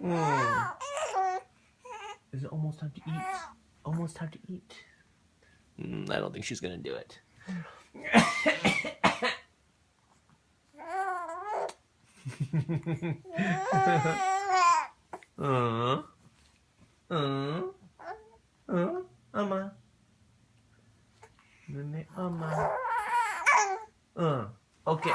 Mm. Is it almost time to eat? Almost time to eat. I don't think she's gonna do it. Ama. Nene ama. Okay.